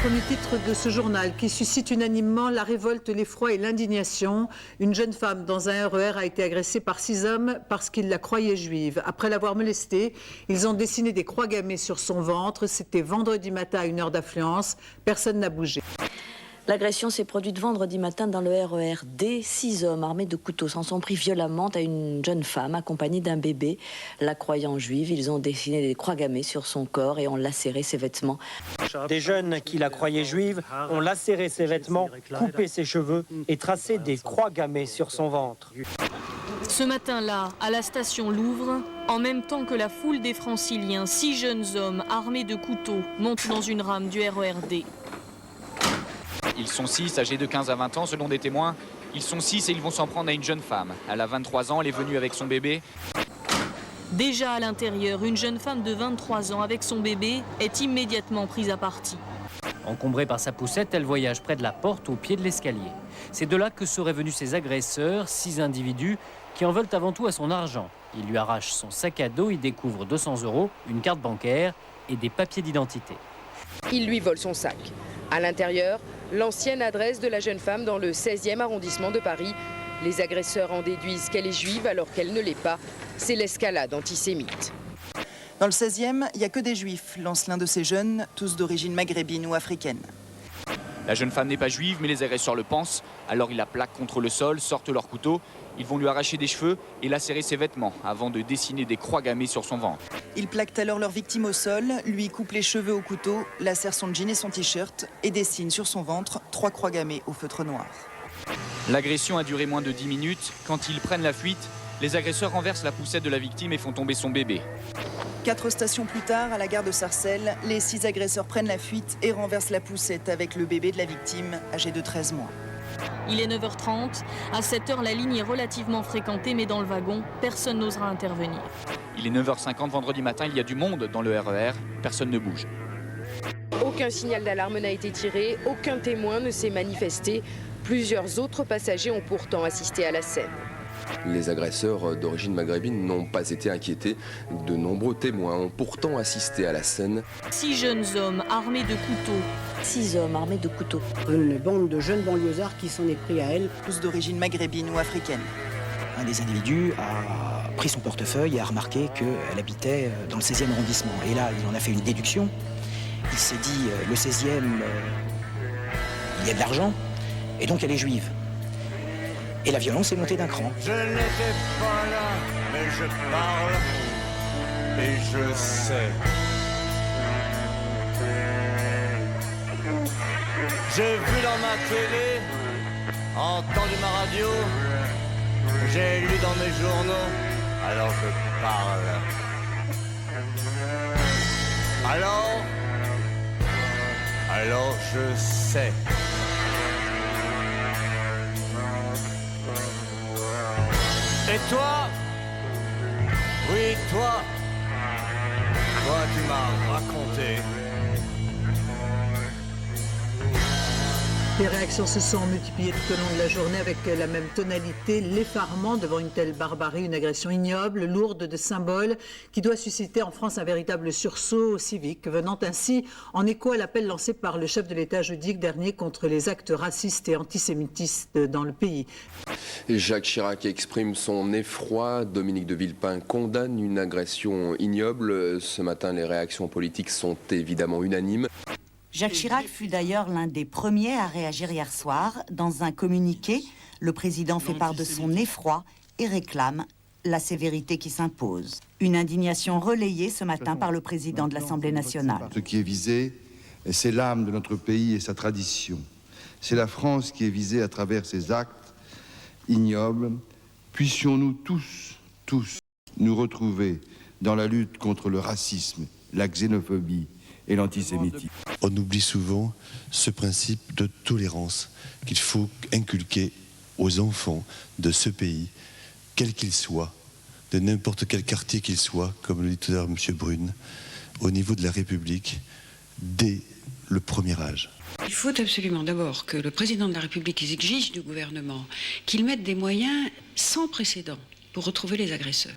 Premier titre de ce journal qui suscite unanimement la révolte, l'effroi et l'indignation. Une jeune femme dans un RER a été agressée par 6 hommes parce qu'ils la croyaient juive. Après l'avoir molestée, ils ont dessiné des croix gammées sur son ventre. C'était vendredi matin à une heure d'affluence. Personne n'a bougé. L'agression s'est produite vendredi matin dans le RER D. 6 hommes armés de couteaux s'en sont pris violemment à une jeune femme accompagnée d'un bébé. La croyant juive, ils ont dessiné des croix gammées sur son corps et ont lacéré ses vêtements. Des jeunes qui la croyaient juive ont lacéré ses vêtements, coupé ses cheveux et tracé des croix gammées sur son ventre. Ce matin-là, à la station Louvre, en même temps que la foule des Franciliens, 6 jeunes hommes armés de couteaux montent dans une rame du RER D. Ils sont 6, âgés de 15 à 20 ans, selon des témoins. Ils sont 6 et ils vont s'en prendre à une jeune femme. Elle a 23 ans, elle est venue avec son bébé. Déjà à l'intérieur, une jeune femme de 23 ans avec son bébé est immédiatement prise à partie. Encombrée par sa poussette, elle voyage près de la porte au pied de l'escalier. C'est de là que seraient venus ces agresseurs, 6 individus, qui en veulent avant tout à son argent. Ils lui arrachent son sac à dos, ils découvrent 200 €, une carte bancaire et des papiers d'identité. Ils lui volent son sac. À l'intérieur, l'ancienne adresse de la jeune femme dans le 16e arrondissement de Paris. Les agresseurs en déduisent qu'elle est juive alors qu'elle ne l'est pas. C'est l'escalade antisémite. Dans le 16e, il n'y a que des juifs, lance l'un de ces jeunes, tous d'origine maghrébine ou africaine. La jeune femme n'est pas juive, mais les agresseurs le pensent. Alors ils la plaquent contre le sol, sortent leurs couteaux. Ils vont lui arracher des cheveux et lacérer ses vêtements avant de dessiner des croix gammées sur son ventre. Ils plaquent alors leur victime au sol, lui coupent les cheveux au couteau, lacèrent son jean et son t-shirt et dessinent sur son ventre 3 croix gammées au feutre noir. L'agression a duré moins de 10 minutes. Quand ils prennent la fuite, les agresseurs renversent la poussette de la victime et font tomber son bébé. 4 stations plus tard, à la gare de Sarcelles, les 6 agresseurs prennent la fuite et renversent la poussette avec le bébé de la victime, âgé de 13 mois. Il est 9h30. À cette heure, la ligne est relativement fréquentée, mais dans le wagon, personne n'osera intervenir. Il est 9h50 vendredi matin, il y a du monde dans le RER. Personne ne bouge. Aucun signal d'alarme n'a été tiré, aucun témoin ne s'est manifesté. Plusieurs autres passagers ont pourtant assisté à la scène. Les agresseurs d'origine maghrébine n'ont pas été inquiétés. De nombreux témoins ont pourtant assisté à la scène. 6 jeunes hommes armés de couteaux. 6 hommes armés de couteaux. Une bande de jeunes banlieusards qui s'en est pris à elle. Tous d'origine maghrébine ou africaine. Un des individus a pris son portefeuille et a remarqué qu'elle habitait dans le 16e arrondissement. Et là, il en a fait une déduction. Il s'est dit, le 16e, il y a de l'argent, et donc elle est juive. Et la violence est montée d'un cran. Je n'étais pas là, mais je parle et je sais. J'ai vu dans ma télé, entendu ma radio, j'ai lu dans mes journaux, alors je parle. Alors je sais. Et toi? Oui, toi tu m'as raconté. Les réactions se sont multipliées tout au long de la journée avec la même tonalité, l'effarement devant une telle barbarie, une agression ignoble, lourde de symboles, qui doit susciter en France un véritable sursaut civique, venant ainsi en écho à l'appel lancé par le chef de l'État jeudi dernier contre les actes racistes et antisémitistes dans le pays. Jacques Chirac exprime son effroi. Dominique de Villepin condamne une agression ignoble. Ce matin, les réactions politiques sont évidemment unanimes. Jacques Chirac fut d'ailleurs l'un des premiers à réagir hier soir. Dans un communiqué, le président fait part de son effroi et réclame la sévérité qui s'impose. Une indignation relayée ce matin par le président de l'Assemblée nationale. Ce qui est visé, c'est l'âme de notre pays et sa tradition. C'est la France qui est visée à travers ces actes ignobles. Puissions-nous tous nous retrouver dans la lutte contre le racisme, la xénophobie et l'antisémitisme. On oublie souvent ce principe de tolérance qu'il faut inculquer aux enfants de ce pays, quel qu'il soit, de n'importe quel quartier qu'il soit, comme le dit tout à l'heure M. Brune, au niveau de la République, dès le premier âge. Il faut absolument d'abord que le président de la République exige du gouvernement qu'il mette des moyens sans précédent pour retrouver les agresseurs.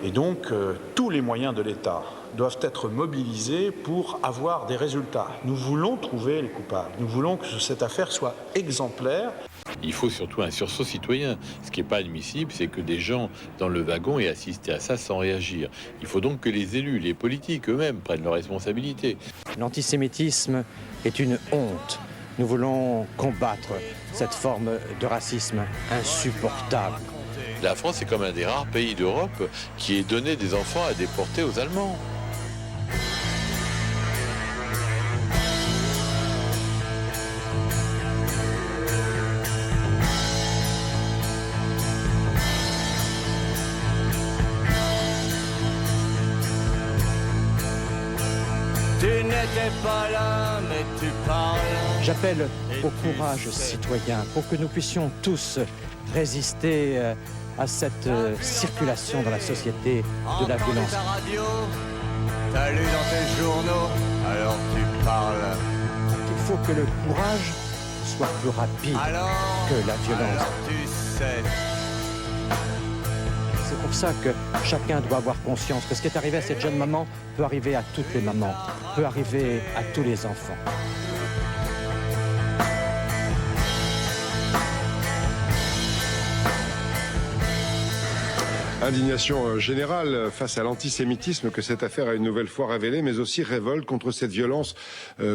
Et donc, tous les moyens de l'État doivent être mobilisés pour avoir des résultats. Nous voulons trouver les coupables. Nous voulons que cette affaire soit exemplaire. Il faut surtout un sursaut citoyen. Ce qui n'est pas admissible, c'est que des gens dans le wagon aient assisté à ça sans réagir. Il faut donc que les élus, les politiques eux-mêmes prennent leurs responsabilités. L'antisémitisme est une honte. Nous voulons combattre cette forme de racisme insupportable. La France est comme un des rares pays d'Europe qui ait donné des enfants à déporter aux Allemands. Tu n'étais pas là, mais tu parles. J'appelle au courage citoyen pour que nous puissions tous résister à cette circulation dans la société de la violence. Ta radio, t'as lu dans tes journaux, alors tu parles. Il faut que le courage soit plus rapide que la violence. Alors tu sais. C'est pour ça que chacun doit avoir conscience que ce qui est arrivé à cette jeune maman peut arriver à toutes les mamans, peut arriver à tous les enfants. Indignation générale face à l'antisémitisme que cette affaire a une nouvelle fois révélé, mais aussi révolte contre cette violence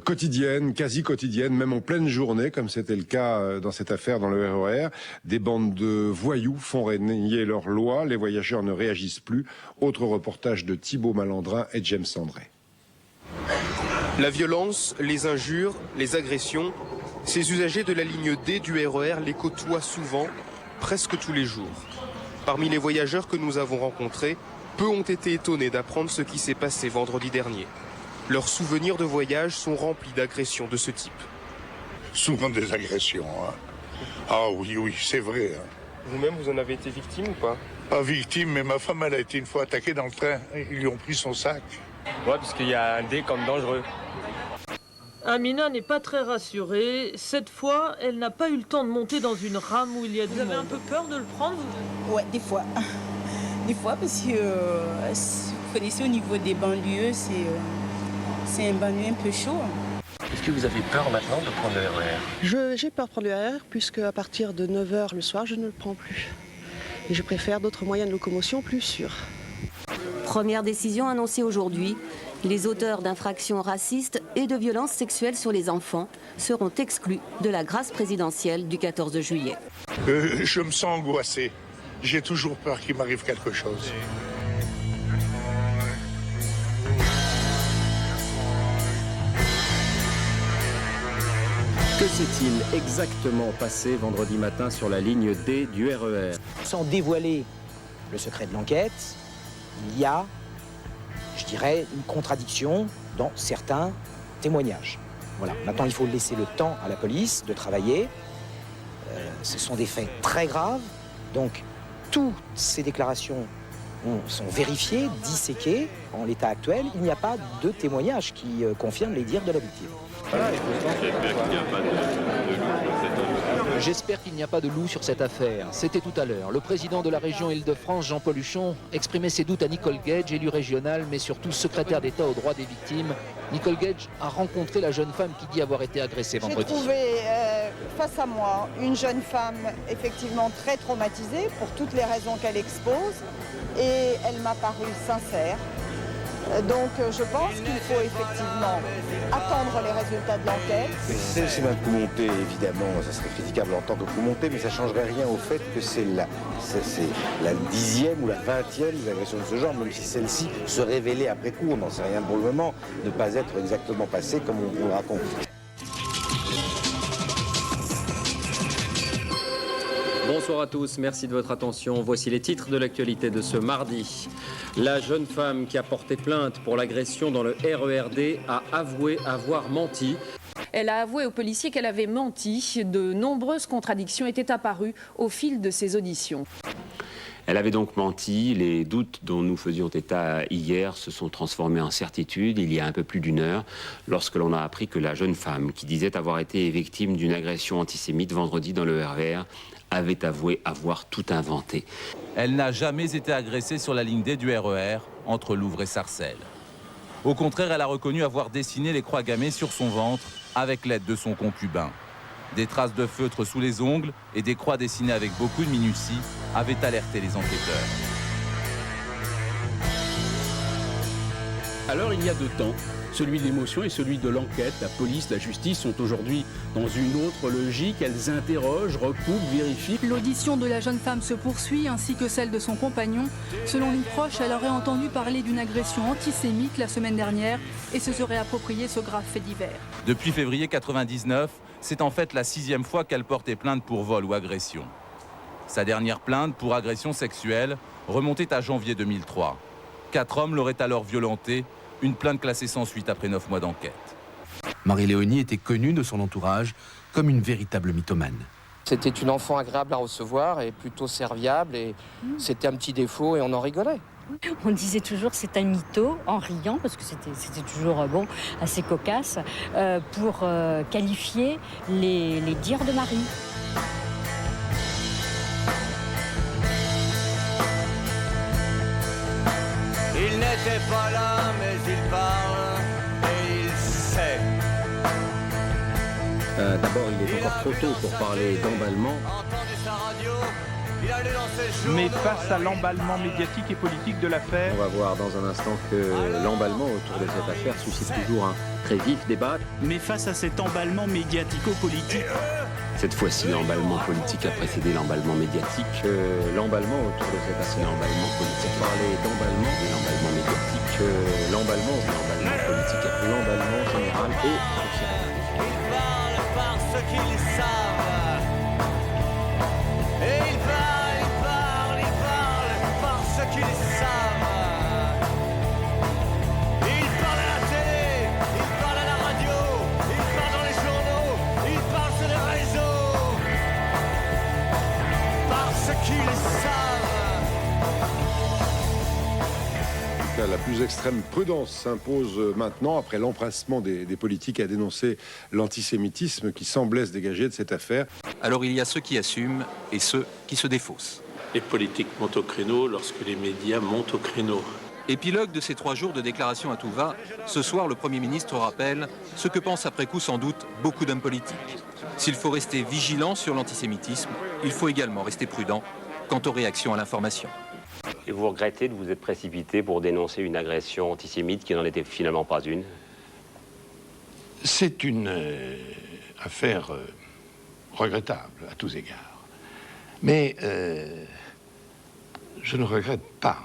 quotidienne, quasi quotidienne, même en pleine journée, comme c'était le cas dans cette affaire dans le RER. Des bandes de voyous font régner leur loi, les voyageurs ne réagissent plus. Autre reportage de Thibaut Malandrin et James Sandré. La violence, les injures, les agressions, ces usagers de la ligne D du RER les côtoient souvent, presque tous les jours. Parmi les voyageurs que nous avons rencontrés, peu ont été étonnés d'apprendre ce qui s'est passé vendredi dernier. Leurs souvenirs de voyage sont remplis d'agressions de ce type. Souvent des agressions. Hein. Ah oui, oui, c'est vrai. Hein. Vous-même, vous en avez été victime ou pas? Pas victime, mais ma femme, elle a été une fois attaquée dans le train. Ils lui ont pris son sac. Ouais, parce qu'il y a un D comme dangereux. Amina n'est pas très rassurée. Cette fois, elle n'a pas eu le temps de monter dans une rame où il y a du monde. Vous avez un peu peur de le prendre, vous? Ouais, des fois. Des fois, parce que vous connaissez, au niveau des banlieues, c'est un banlieue un peu chaud. Est-ce que vous avez peur maintenant de prendre le RER? J'ai peur de prendre le RER, puisque à partir de 9h le soir, je ne le prends plus. Et je préfère d'autres moyens de locomotion plus sûrs. Première décision annoncée aujourd'hui. Les auteurs d'infractions racistes et de violences sexuelles sur les enfants seront exclus de la grâce présidentielle du 14 juillet. Je me sens angoissé. J'ai toujours peur qu'il m'arrive quelque chose. Que s'est-il exactement passé vendredi matin sur la ligne D du RER? Sans dévoiler le secret de l'enquête, il y a, je dirais, une contradiction dans certains témoignages. Voilà. Maintenant, il faut laisser le temps à la police de travailler. Ce sont des faits très graves. Donc, toutes ces déclarations sont vérifiées, disséquées. En l'état actuel, il n'y a pas de témoignage qui confirme les dires de la victime. J'espère qu'il n'y a pas de loup sur cette affaire. C'était tout à l'heure. Le président de la région Île-de-France, Jean-Paul Huchon, exprimait ses doutes à Nicole Gage, élue régionale, mais surtout secrétaire d'État aux droits des victimes. Nicole Gage a rencontré la jeune femme qui dit avoir été agressée vendredi. J'ai trouvé face à moi une jeune femme effectivement très traumatisée pour toutes les raisons qu'elle expose et elle m'a paru sincère. Donc je pense qu'il faut effectivement attendre les résultats de l'enquête. C'est un coup monté, évidemment, ça serait critiquable en tant que coup monté, mais ça ne changerait rien au fait que c'est la 10e ou la 20e agression de ce genre, même si celle-ci se révélait après coup, on n'en sait rien pour le moment, ne pas être exactement passée comme on le raconte. Bonsoir à tous, merci de votre attention. Voici les titres de l'actualité de ce mardi. La jeune femme qui a porté plainte pour l'agression dans le RERD a avoué avoir menti. Elle a avoué aux policiers qu'elle avait menti. De nombreuses contradictions étaient apparues au fil de ses auditions. Elle avait donc menti. Les doutes dont nous faisions état hier se sont transformés en certitude il y a un peu plus d'une heure, lorsque l'on a appris que la jeune femme qui disait avoir été victime d'une agression antisémite vendredi dans le RER avait avoué avoir tout inventé. Elle n'a jamais été agressée sur la ligne D du RER entre Louvre et Sarcelles. Au contraire, elle a reconnu avoir dessiné les croix gammées sur son ventre avec l'aide de son concubin. Des traces de feutre sous les ongles et des croix dessinées avec beaucoup de minutie avaient alerté les enquêteurs. Alors il y a deux temps, celui de l'émotion et celui de l'enquête. La police, la justice sont aujourd'hui dans une autre logique. Elles interrogent, recoupent, vérifient. L'audition de la jeune femme se poursuit, ainsi que celle de son compagnon. Selon les proches, elle aurait entendu parler d'une agression antisémite la semaine dernière et se serait approprié ce grave fait divers. Depuis février 1999, c'est en fait la 6e fois qu'elle portait plainte pour vol ou agression. Sa dernière plainte pour agression sexuelle remontait à janvier 2003. 4 hommes l'auraient alors violentée, une plainte classée sans suite après 9 mois d'enquête. Marie-Léonie était connue de son entourage comme une véritable mythomane. C'était une enfant agréable à recevoir et plutôt serviable, et c'était un petit défaut et on en rigolait. On disait toujours c'est un mytho, en riant, parce que c'était toujours assez cocasse, pour qualifier les dires de Marie. Il n'était pas là, mais il parle et il sait. D'abord, il est encore trop tôt pour parler d'emballement. Mais face à l'emballement médiatique et politique de l'affaire... On va voir dans un instant que l'emballement autour de cette affaire suscite toujours un très vif débat. Mais face à cet emballement médiatico-politique... Cette fois-ci, l'emballement politique a précédé l'emballement médiatique. L'emballement autour de cette affaire, l'emballement politique. Parler d'emballement et l'emballement médiatique. L'emballement politique, l'emballement général et social. Ils parlent parce qu'ils savent. Et ils parlent parce qu'ils savent. Ils parlent à la télé, ils parlent à la radio, ils parlent dans les journaux, ils parlent sur les réseaux. Parce qu'ils savent. La plus extrême prudence s'impose maintenant après l'empressement des politiques à dénoncer l'antisémitisme qui semblait se dégager de cette affaire. Alors il y a ceux qui assument et ceux qui se défaussent. Les politiques montent au créneau lorsque les médias montent au créneau. Épilogue de ces 3 jours de déclaration à tout va, ce soir le Premier ministre rappelle ce que pensent après coup sans doute beaucoup d'hommes politiques. S'il faut rester vigilant sur l'antisémitisme, il faut également rester prudent quant aux réactions à l'information. Et vous regrettez de vous être précipité pour dénoncer une agression antisémite qui n'en était finalement pas une? C'est une affaire regrettable à tous égards. Mais je ne regrette pas.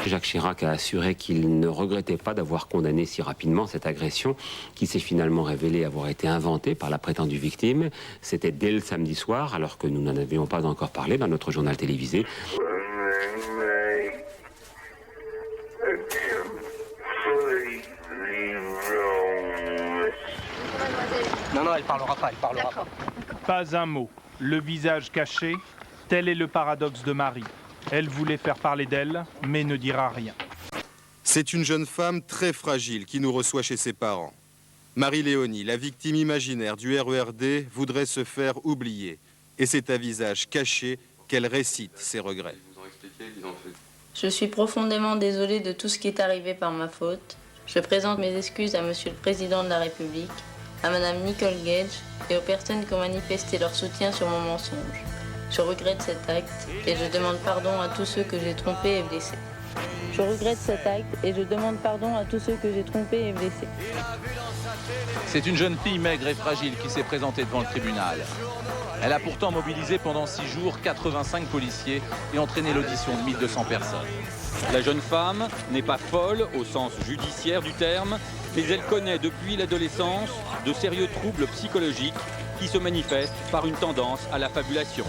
Jacques Chirac a assuré qu'il ne regrettait pas d'avoir condamné si rapidement cette agression qui s'est finalement révélée avoir été inventée par la prétendue victime. C'était dès le samedi soir, alors que nous n'en avions pas encore parlé dans notre journal télévisé. Non, elle parlera pas, Pas un mot. Le visage caché, tel est le paradoxe de Marie. Elle voulait faire parler d'elle, mais ne dira rien. C'est une jeune femme très fragile qui nous reçoit chez ses parents. Marie-Léonie, la victime imaginaire du RERD, voudrait se faire oublier. Et c'est à visage caché qu'elle récite ses regrets. Je suis profondément désolée de tout ce qui est arrivé par ma faute. Je présente mes excuses à Monsieur le Président de la République, à Madame Nicole Gage et aux personnes qui ont manifesté leur soutien sur mon mensonge. Je regrette cet acte et je demande pardon à tous ceux que j'ai trompés et blessés. Je regrette cet acte et je demande pardon à tous ceux que j'ai trompés et blessés. C'est une jeune fille maigre et fragile qui s'est présentée devant le tribunal. Elle a pourtant mobilisé pendant 6 jours 85 policiers et entraîné l'audition de 1200 personnes. La jeune femme n'est pas folle au sens judiciaire du terme, mais elle connaît depuis l'adolescence de sérieux troubles psychologiques qui se manifestent par une tendance à la fabulation.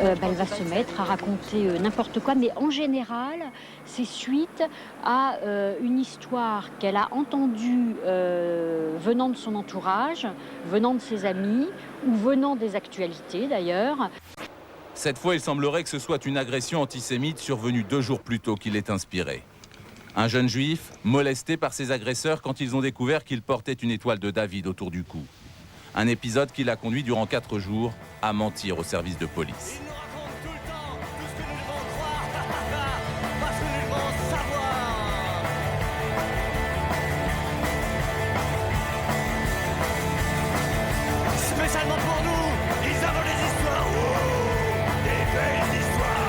Elle va se mettre à raconter n'importe quoi, mais en général, c'est suite à une histoire qu'elle a entendue venant de son entourage, venant de ses amis, ou venant des actualités d'ailleurs. Cette fois, il semblerait que ce soit une agression antisémite survenue 2 jours plus tôt qui l'ait inspiré. Un jeune juif molesté par ses agresseurs quand ils ont découvert qu'il portait une étoile de David autour du cou. Un épisode qui l'a conduit durant 4 jours à mentir au service de police. Spécialement pour nous, ils inventent des histoires, des belles histoires.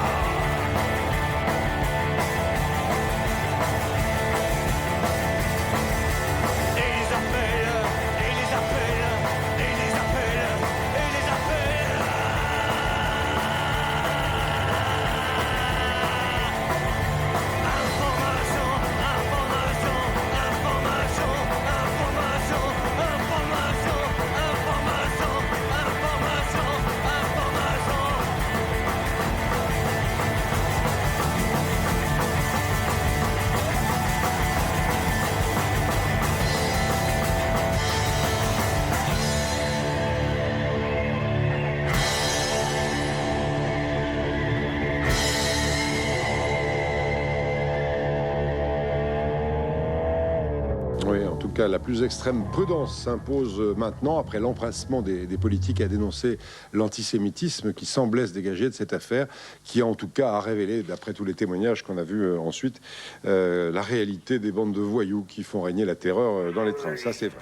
Et ils appellent, et les appellent, et les appellent, et les appellent. Information, information, information, information, information, information, information, information. Oui, en tout cas, la plus extrême prudence s'impose maintenant, après l'empressement des politiques à dénoncer l'antisémitisme qui semblait se dégager de cette affaire, qui en tout cas a révélé, d'après tous les témoignages qu'on a vus ensuite, la réalité des bandes de voyous qui font régner la terreur dans les trains. Ça, c'est vrai.